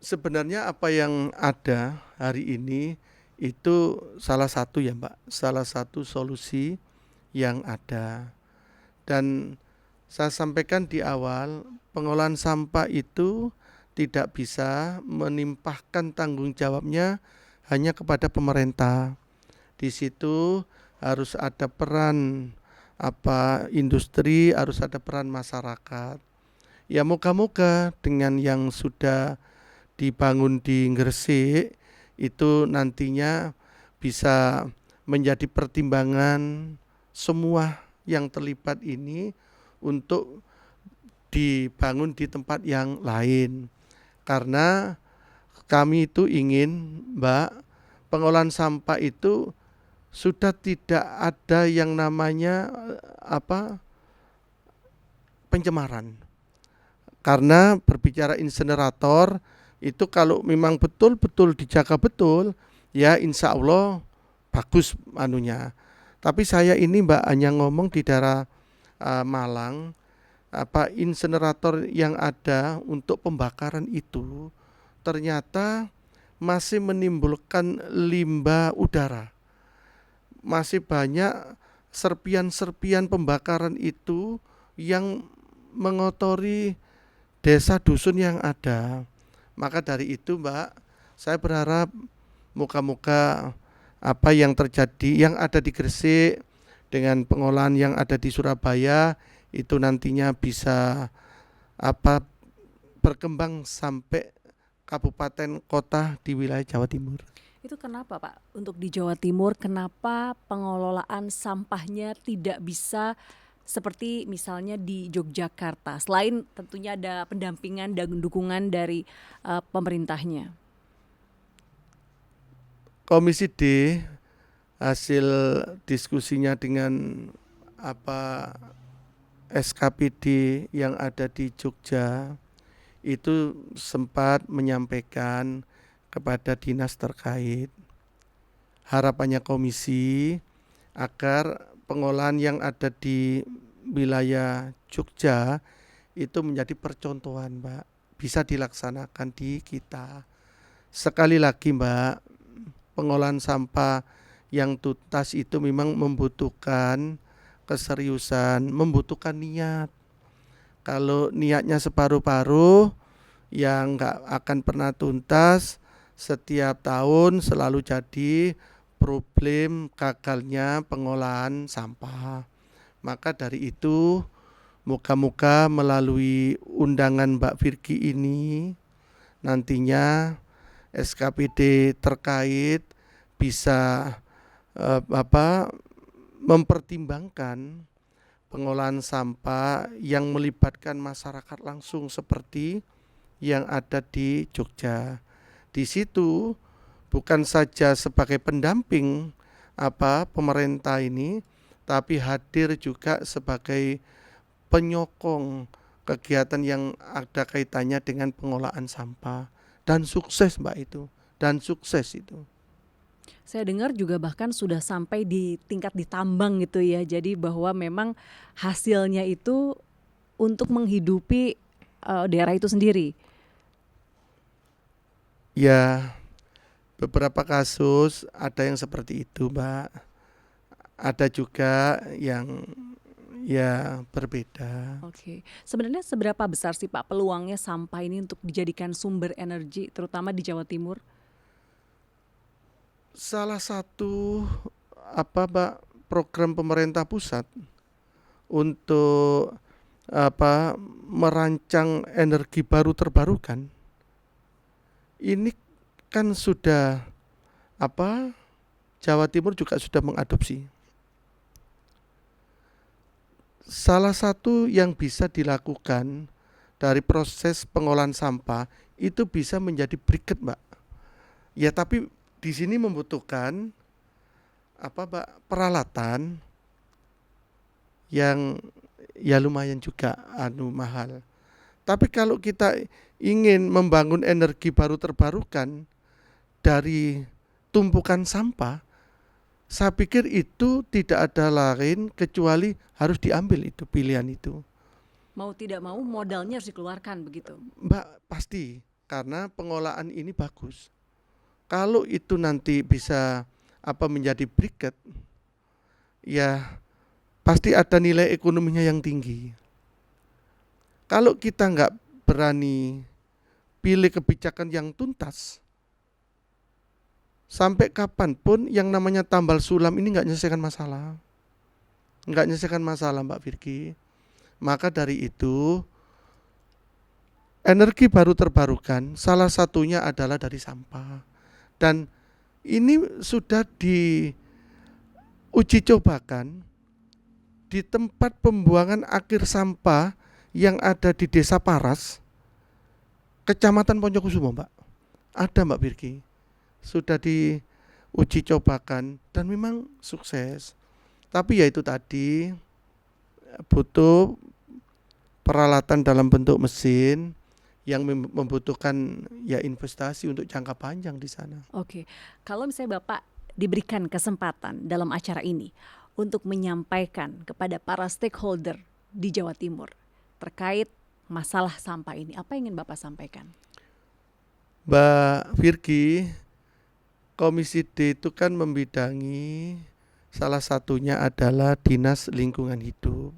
Speaker 1: sebenarnya apa yang ada hari ini itu salah satu ya Mbak, salah satu solusi yang ada. Dan saya sampaikan di awal, pengolahan sampah itu tidak bisa menimpahkan tanggung jawabnya hanya kepada pemerintah. Di situ harus ada peran industri, harus ada peran masyarakat. Ya moga-moga dengan yang sudah dibangun di Gresik itu nantinya bisa menjadi pertimbangan semua yang terlibat ini untuk dibangun di tempat yang lain. Karena kami itu ingin Mbak, pengolahan sampah itu sudah tidak ada yang namanya pencemaran. Karena berbicara insinerator itu kalau memang betul-betul dijaga betul, ya insya Allah bagus anunya. Tapi saya ini Mbak hanya ngomong di daerah Malang, insinerator yang ada untuk pembakaran itu ternyata masih menimbulkan limbah udara. Masih banyak serpian-serpian pembakaran itu yang mengotori desa dusun yang ada. Maka dari itu Mbak, saya berharap moga-moga apa yang terjadi, yang ada di Gresik dengan pengolahan yang ada di Surabaya itu nantinya bisa berkembang sampai kabupaten kota di wilayah Jawa Timur.
Speaker 2: Itu kenapa Pak? Untuk di Jawa Timur, kenapa pengelolaan sampahnya tidak bisa seperti misalnya di Yogyakarta, selain tentunya ada pendampingan dan dukungan dari pemerintahnya?
Speaker 1: Komisi D hasil diskusinya dengan SKPD yang ada di Jogja itu sempat menyampaikan kepada dinas terkait harapannya komisi agar pengolahan yang ada di wilayah Jogja itu menjadi percontohan, Mbak, bisa dilaksanakan di kita. Sekali lagi, Mbak, pengolahan sampah yang tuntas itu memang membutuhkan keseriusan, membutuhkan niat. Kalau niatnya separuh-paruh, yang nggak akan pernah tuntas, setiap tahun selalu jadi problem gagalnya pengolahan sampah. Maka dari itu, moga-moga melalui undangan Mbak Virgi ini, nantinya SKPD terkait bisa mempertimbangkan pengolahan sampah yang melibatkan masyarakat langsung seperti yang ada di Jogja. Di situ bukan saja sebagai pendamping pemerintah ini, tapi hadir juga sebagai penyokong kegiatan yang ada kaitannya dengan pengolahan sampah, dan sukses, Mbak, itu, dan sukses itu.
Speaker 2: Saya dengar juga bahkan sudah sampai di tingkat ditambang gitu ya. Jadi bahwa memang hasilnya itu untuk menghidupi daerah itu sendiri.
Speaker 1: Ya, beberapa kasus ada yang seperti itu, Mbak. Ada juga yang ya berbeda.
Speaker 2: Oke. Sebenarnya seberapa besar sih Pak peluangnya sampah ini untuk dijadikan sumber energi terutama di Jawa Timur?
Speaker 1: Salah satu Mbak, program pemerintah pusat untuk merancang energi baru terbarukan ini kan sudah Jawa Timur juga sudah mengadopsi. Salah satu yang bisa dilakukan dari proses pengolahan sampah itu bisa menjadi briket, Mbak. Ya, tapi di sini membutuhkan peralatan yang ya lumayan juga mahal. Tapi kalau kita ingin membangun energi baru terbarukan dari tumpukan sampah, saya pikir itu tidak ada lain kecuali harus diambil itu pilihan itu.
Speaker 2: Mau tidak mau modalnya harus dikeluarkan begitu.
Speaker 1: Mbak, pasti, karena pengolahan ini bagus. Kalau itu nanti bisa menjadi briket, ya pasti ada nilai ekonominya yang tinggi. Kalau kita nggak berani pilih kebijakan yang tuntas, sampai kapanpun yang namanya tambal sulam ini nggak menyelesaikan masalah. Nggak menyelesaikan masalah, Mbak Virgi. Maka dari itu, energi baru terbarukan salah satunya adalah dari sampah. Dan ini sudah diuji cobakan di tempat pembuangan akhir sampah yang ada di Desa Paras, Kecamatan Poncokusumo, Mbak. Ada, Mbak Virgi. Sudah diuji cobakan dan memang sukses. Tapi ya itu tadi, butuh peralatan dalam bentuk mesin yang membutuhkan ya investasi untuk jangka panjang di sana.
Speaker 2: Oke, kalau misalnya Bapak diberikan kesempatan dalam acara ini untuk menyampaikan kepada para stakeholder di Jawa Timur terkait masalah sampah ini, apa yang ingin Bapak sampaikan?
Speaker 1: Mbak Virgi, Komisi D itu kan membidangi salah satunya adalah Dinas Lingkungan Hidup.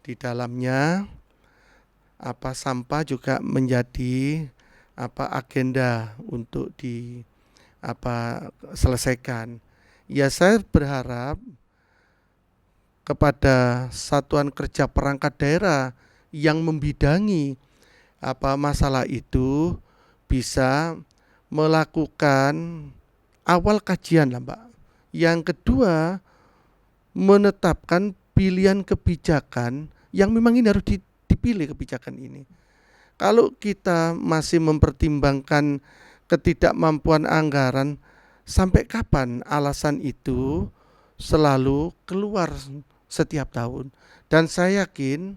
Speaker 1: Di dalamnya sampah juga menjadi agenda untuk selesaikan. Ya, saya berharap kepada satuan kerja perangkat daerah yang membidangi masalah itu bisa melakukan awal kajian lah, Mbak. Yang kedua, menetapkan pilihan kebijakan yang memang ini harus dipilih kebijakan ini. Kalau kita masih mempertimbangkan ketidakmampuan anggaran, sampai kapan alasan itu selalu keluar setiap tahun? Dan saya yakin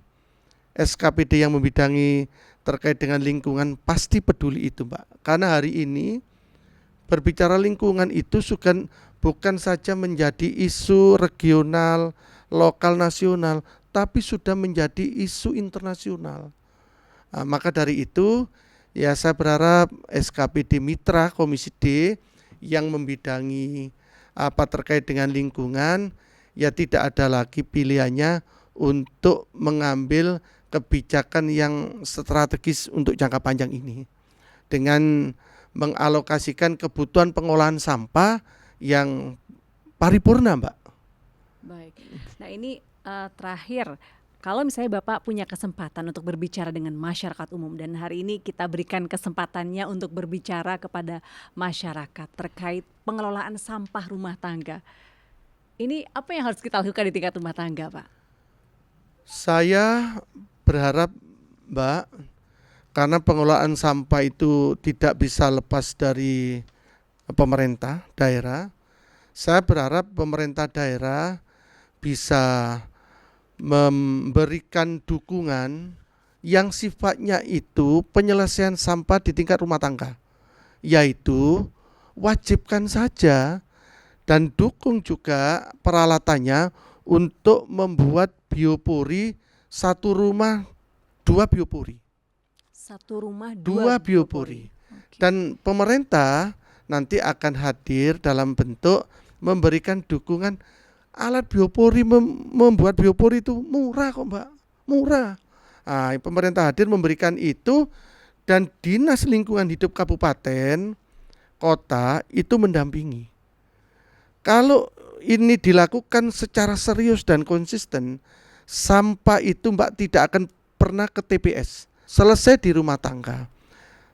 Speaker 1: SKPD yang membidangi terkait dengan lingkungan pasti peduli itu, Mbak. Karena hari ini berbicara lingkungan itu bukan saja menjadi isu regional, lokal, nasional, tapi sudah menjadi isu internasional. Nah, maka dari itu ya saya berharap SKPD Mitra Komisi D yang membidangi terkait dengan lingkungan ya tidak ada lagi pilihannya untuk mengambil kebijakan yang strategis untuk jangka panjang ini dengan mengalokasikan kebutuhan pengolahan sampah yang paripurna, Mbak.
Speaker 2: Baik. Nah ini terakhir, kalau misalnya Bapak punya kesempatan untuk berbicara dengan masyarakat umum dan hari ini kita berikan kesempatannya untuk berbicara kepada masyarakat terkait pengelolaan sampah rumah tangga. Ini apa yang harus kita lakukan di tingkat rumah tangga, Pak?
Speaker 1: Saya berharap, Mbak, karena pengelolaan sampah itu tidak bisa lepas dari pemerintah daerah. Saya berharap pemerintah daerah bisa memberikan dukungan yang sifatnya itu penyelesaian sampah di tingkat rumah tangga, yaitu wajibkan saja dan dukung juga peralatannya untuk membuat biopori satu rumah 2 biopori.
Speaker 2: Satu rumah
Speaker 1: 2 biopori.
Speaker 2: Okay.
Speaker 1: Dan pemerintah nanti akan hadir dalam bentuk memberikan dukungan. Alat biopori membuat biopori itu murah kok, Mbak, murah. Nah, pemerintah hadir memberikan itu dan Dinas Lingkungan Hidup Kabupaten, Kota itu mendampingi. Kalau ini dilakukan secara serius dan konsisten, sampah itu, Mbak, tidak akan pernah ke TPS. Selesai di rumah tangga.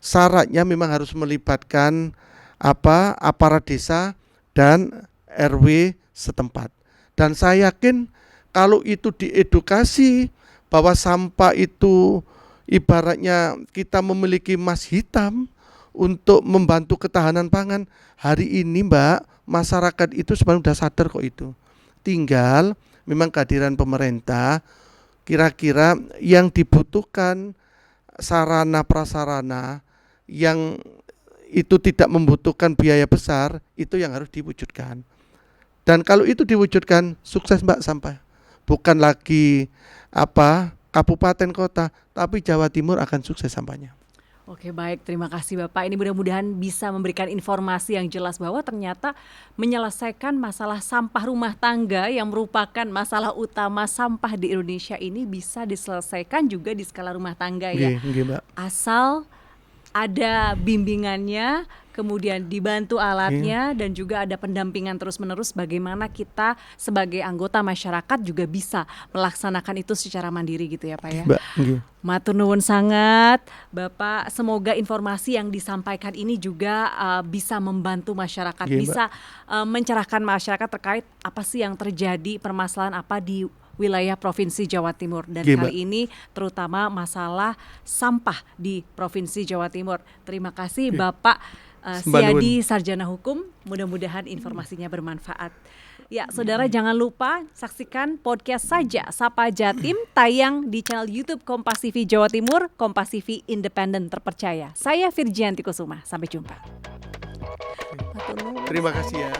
Speaker 1: Syaratnya memang harus melibatkan aparat desa dan RW setempat. Dan saya yakin kalau itu diedukasi bahwa sampah itu ibaratnya kita memiliki emas hitam untuk membantu ketahanan pangan. Hari ini, Mbak, masyarakat itu sebenarnya sudah sadar kok itu. Tinggal memang kehadiran pemerintah, kira-kira yang dibutuhkan sarana prasarana yang itu tidak membutuhkan biaya besar, itu yang harus diwujudkan. Dan kalau itu diwujudkan, sukses, Mbak, sampah. Bukan lagi kabupaten kota, tapi Jawa Timur akan sukses sampahnya.
Speaker 2: Oke, baik, terima kasih Bapak. Ini mudah-mudahan bisa memberikan informasi yang jelas bahwa ternyata menyelesaikan masalah sampah rumah tangga yang merupakan masalah utama sampah di Indonesia ini bisa diselesaikan juga di skala rumah tangga ya.
Speaker 1: Mbak.
Speaker 2: Asal ada bimbingannya, kemudian dibantu alatnya dan juga ada pendampingan terus-menerus bagaimana kita sebagai anggota masyarakat juga bisa melaksanakan itu secara mandiri gitu ya Pak ya. Matur nuwun sangat Bapak, semoga informasi yang disampaikan ini juga bisa membantu masyarakat, bisa mencerahkan masyarakat terkait apa sih yang terjadi, permasalahan apa di wilayah Provinsi Jawa Timur dan kali ini terutama masalah sampah di Provinsi Jawa Timur. Terima kasih Bapak Siadi, Sarjana Hukum, mudah-mudahan informasinya bermanfaat. Ya, saudara jangan lupa saksikan podcast saja Sapa Jatim tayang di channel YouTube Kompas TV Jawa Timur, Kompas TV Independen Terpercaya. Saya Virgianti Kusuma, sampai jumpa.
Speaker 1: Terima kasih ya.